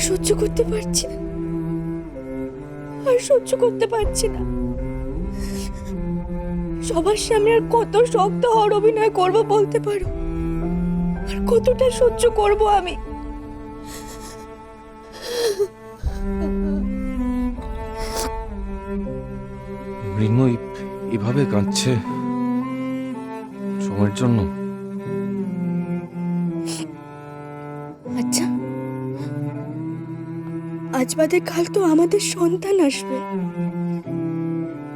সহ্য করতে পারছি না, আর সহ্য করতে পারছি না। সবার সামনে আর কত শক্ত হওয়ার অভিনয় করব বলতে পারো? আর কতটা সহ্য করব আমি? মৃন্ময় এভাবে কাঁদছে সময়ের জন্য। আচ্ছা, আজ বাদে কাল তো আমাদের সন্তান আসবে,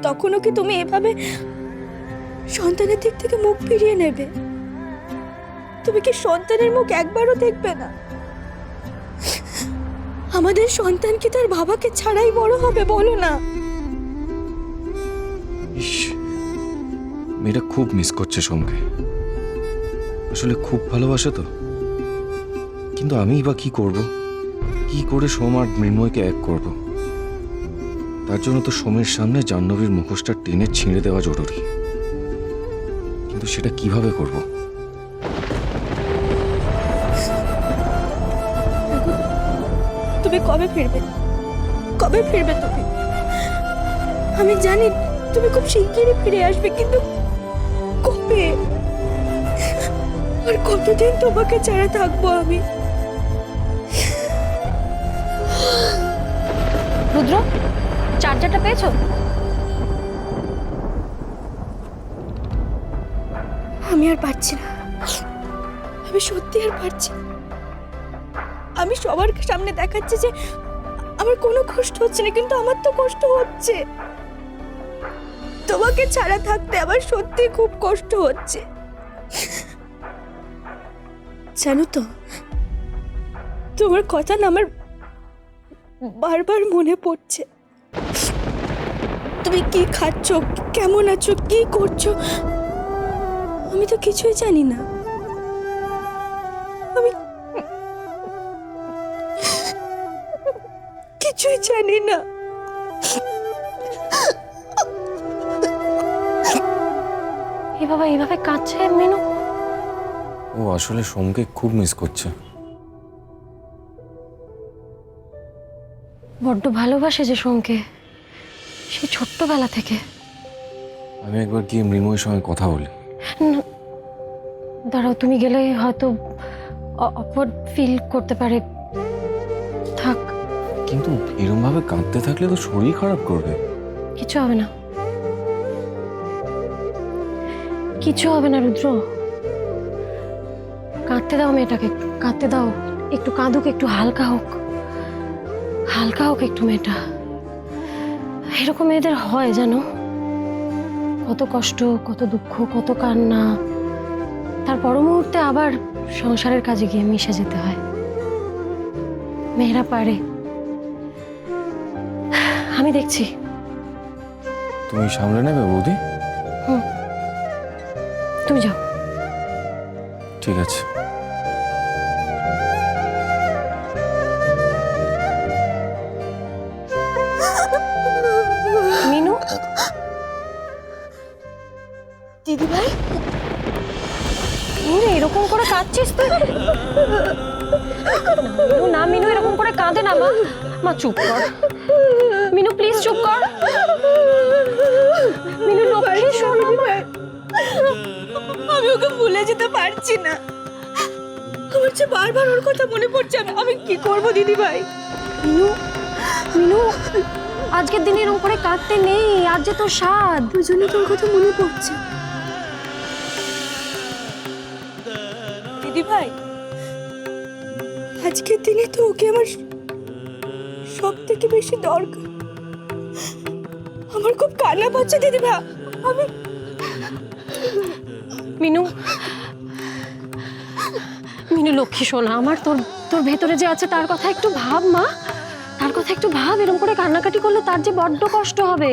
তখনও কি তুমি এভাবে সন্তানের দিক থেকে মুখ ফিরিয়ে নেবে? তুমি কি সন্তানের মুখ একবারও দেখবে না? আমাদের সন্তান কি তার বাবাকে ছাড়াই বড় হবে, বলো না? ইস, মেয়েটা খুব মিস করছে সোমকে, আসলে খুব ভালোবাসে তো। কিন্তু আমি বা কি করব, কি করে সোম আর মৃন্ময়কে এক করব? তার জন্য তো সোমের সামনে জাহ্নবীর মুখোশটা টেনে ছিঁড়ে দেওয়া জরুরি, কিন্তু সেটা কিভাবে করব? তুমি কবে ফিরবে? কবে ফিরবে তুমি? আমি জানি তুমি খুব শিগগিরই ফিরে আসবে, কিন্তু কবে? আর কতদিন তোমাকে ছাড়া থাকবো আমি? রুদ্র, চার্জারটা পেয়েছো? আমি আর পারছি না, আমি সত্যি আর পারছি না। আমি সবার সামনে দেখাচ্ছি যে আমার কোনো কষ্ট হচ্ছে না, কিন্তু আমার তো কষ্ট হচ্ছে। তোমাকে ছাড়া থাকতে আমার সত্যি খুব কষ্ট হচ্ছে, জানো তো? তোমার কথা না আমার বারবার মনে পড়ছে। তুমি কি খাচ্ছ, কেমন আছো, কি করছো, আমি তো কিছুই জানি না। আমি কিছুই জানি না। এভাবে কাঁদছে মিনু। ও আসলে সোমকে খুব মিস করছে। বড্ড ভালোবাসে যে সোমকে, সেই ছোট্টবেলা থেকে। আমি একবার গিয়ে মৃন্ময়ের সঙ্গে কথা বলি। না, দাঁড়াও, তুমি গেলে হয়তো অকওয়ার্ড ফিল করতে পারে। থাক। কিন্তু এরম ভাবে কাঁদতে থাকলে তো শরীর খারাপ করবে। কিছু হবে না, কিছু হবে না রুদ্র। কাঁদতে দাও মেয়েটাকে, কাঁদতে দাও। একটু কাঁদুক, একটু হালকা হোক, হালকা হোক একটু মেয়েটা। এরকম মেয়েদের হয় জানো, কত কষ্ট, কত দুঃখ, কত কান্না, তার পর মুহূর্তে আবার সংসারের কাজে গিয়ে মিশে যেতে হয়। মেয়েরা পারে, আমি দেখছি। তুমি সামলে নেবে বৌদি? তুমি যাও। ঠিক আছে। মিনু, দিদি ভাই, মিনু এরকম করে কাঁদছিস তুই? মিনু না, মিনু এরকম করে কাঁদে না। মা, মা চুপ কর। মিনু প্লিজ চুপ কর। মিনু লক্ষ্মী শোনো। আমি ওকে ভুলে যেতে পারছি না। আমার যে বারবার ওর কথা মনে পড়ছে। আমি কি করব দিদি ভাই? মিনু, মিনু আজকের দিনে এরকম করে কাঁদতে নেই, আজ যে তোর স্বাদ। ওই জন্য তোর কথা মনে পড়ছে। দিদি ভাই, আজকের দিনে তো ওকে আমার সব থেকে বেশি দরকার। আমার খুব কান্না পাচ্ছে দিদি ভাই। আমি মিনু, মিনু লক্ষ্মী শোনা আমার, তোর তোর ভেতরে যে আছে তার কথা একটু ভাব মা, তার কথা একটু ভাব। এরকম করে কান্নাকাটি করলে তার যে বড্ড কষ্ট হবে,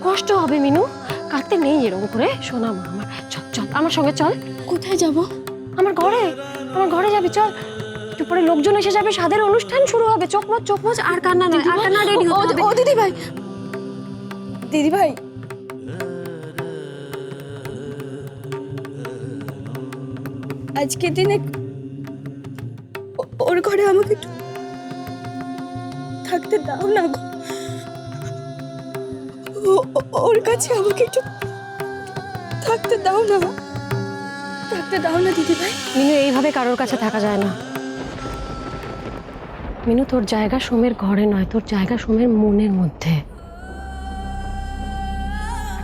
কষ্ট হবে। মিনু কাঁদতে নেই এরকম করে, শোনা মা আমার। চল চল আমার সঙ্গে চল। কোথায় যাব? আমার ঘরে, আমার ঘরে যাবি, চল। একটু পরে লোকজন এসে যাবে, স্বাদের অনুষ্ঠান শুরু হবে। চোখ মুচ, আর কান্না নয়, আর কান্না। রেডি হতে হবে। ও দিদি ভাই, দিদি ভাই, আজকের দিনে ওর ঘরে আমাকে একটু থাকতে দাও না গো। ওর কাছে আমাকে একটু থাকতে দাও না, থাকতে দাও না দিদি ভাই। মিনু, এইভাবে কারোর কাছে থাকা যায় না। মিনু, তোর জায়গা সোমের ঘরে নয়, তোর জায়গা সোমের মনের মধ্যে।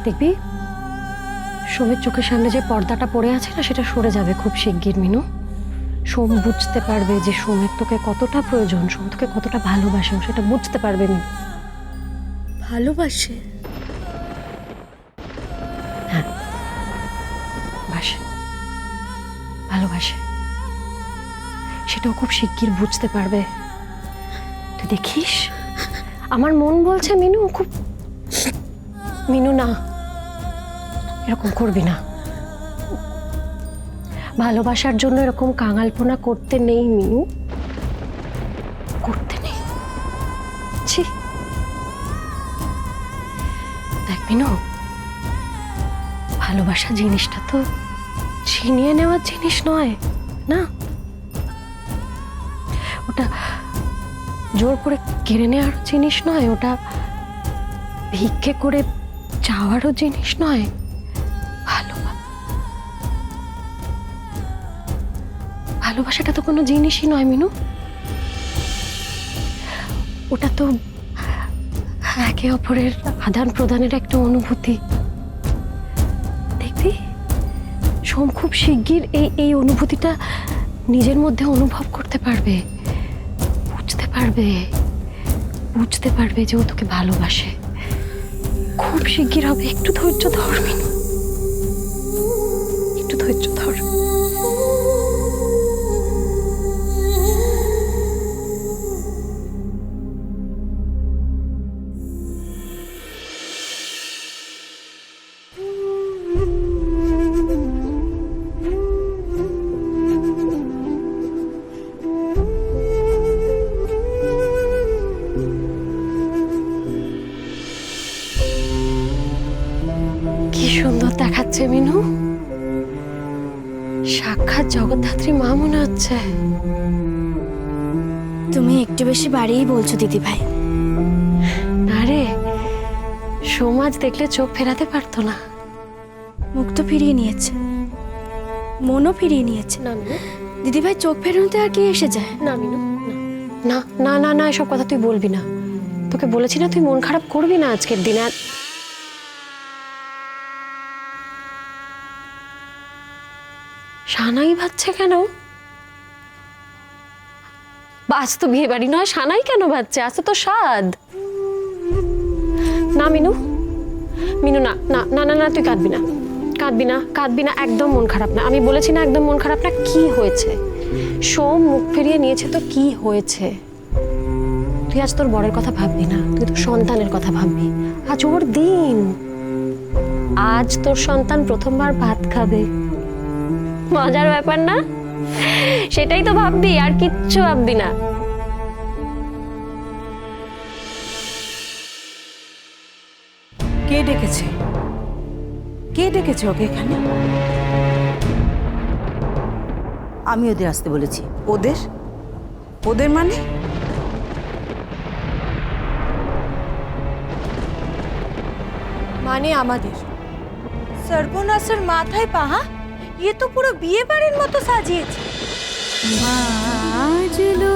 দেখবি সোমের চোখের সামনে যে পর্দাটা পড়ে আছে না, সেটা সরে যাবে খুব শিগগির। মিনু, সোম বুঝতে পারবে যে সোমের তোকে কতটা প্রয়োজন, সোম তোকে কতটা ভালোবাসে, সেটা বুঝতে পারবে। মিনু, ভালোবাসে? হ্যাঁ, বাসে, ভালোবাসে, সেটাও খুব শিগগির বুঝতে পারবে। তুই দেখিস, আমার মন বলছে মিনু খুব। মিনু না, এরকম করবি না। ভালোবাসার জন্য এরকম কাঙালপনা করতে নেই মিনু, করতে নেই। ছি, দেখ মিনু, ভালোবাসা জিনিসটা তো ছিনিয়ে নেওয়ার জিনিস নয় না, ওটা জোর করে কেড়ে নেওয়ার জিনিস নয়, ওটা ভিক্ষে করে চাওয়ারও জিনিস নয়। ভালোবাসাটা তো কোনো জিনিসই নয় মিনু, ওটা তো একে অপরের আদান প্রদানের একটা অনুভূতি। দেখবি সোম খুব শিগগির এই অনুভূতিটা নিজের মধ্যে অনুভব করতে পারবে, বুঝতে পারবে যে ও তোকে ভালোবাসে। খুব শিগগির হবে, একটু ধৈর্য ধর মিনু, একটু ধৈর্য ধর। কি সুন্দর দেখাচ্ছে মিনু, সাক্ষাৎ জগদ্ধাত্রী মা মনে হচ্ছে। তুমি একটু বেশি বাড়িই বলছো দিদি ভাই। আরে সমাজ দেখলে চোখ ফেরাতে পারতো না। মুখ তো ফিরিয়ে নিয়েছে, মনও ফিরিয়ে নিয়েছে। না মিনু, দিদি ভাই, চোখ ফেরানোতে আর কি এসে যায়? না মিনু, না না না না, এসব কথা তুই বলবি না। তোকে বলেছি না, তুই মন খারাপ করবি না আজকের দিনে। আর সানাই ভাবছে কেন? আজ তো বিয়ে বাড়ি নয়, সানাই কেন ভাবছে? আজ তো স্বাদ। না মিনু, মিনু না না না না না, তুই কাঁদবি না, কাঁদবি না, কাঁদবি না, একদম মন খারাপ না। আমি বলেছি না একদম মন খারাপ না। কি হয়েছে? সোম মুখ ফিরিয়ে নিয়েছে তো কি হয়েছে? তুই আজ তোর বরের কথা ভাববি না, তুই তোর সন্তানের কথা ভাববি। আজ ওর দিন, আজ তোর সন্তান প্রথমবার ভাত খাবে। মজার ব্যাপার না? সেটাই তো ভাববি, আর কিচ্ছু ভাববি না। কে ডেকেছে? কে ডেকেছে ওকে এখানে? আমি ওদের আসতে বলেছি। ওদের? ওদের মানে? মানে আমাদের সর্বনাশের মাথায় পাহা, ये तो পুরো বিয়ে বাড়ির মতো সাজিয়েছে। বাজলো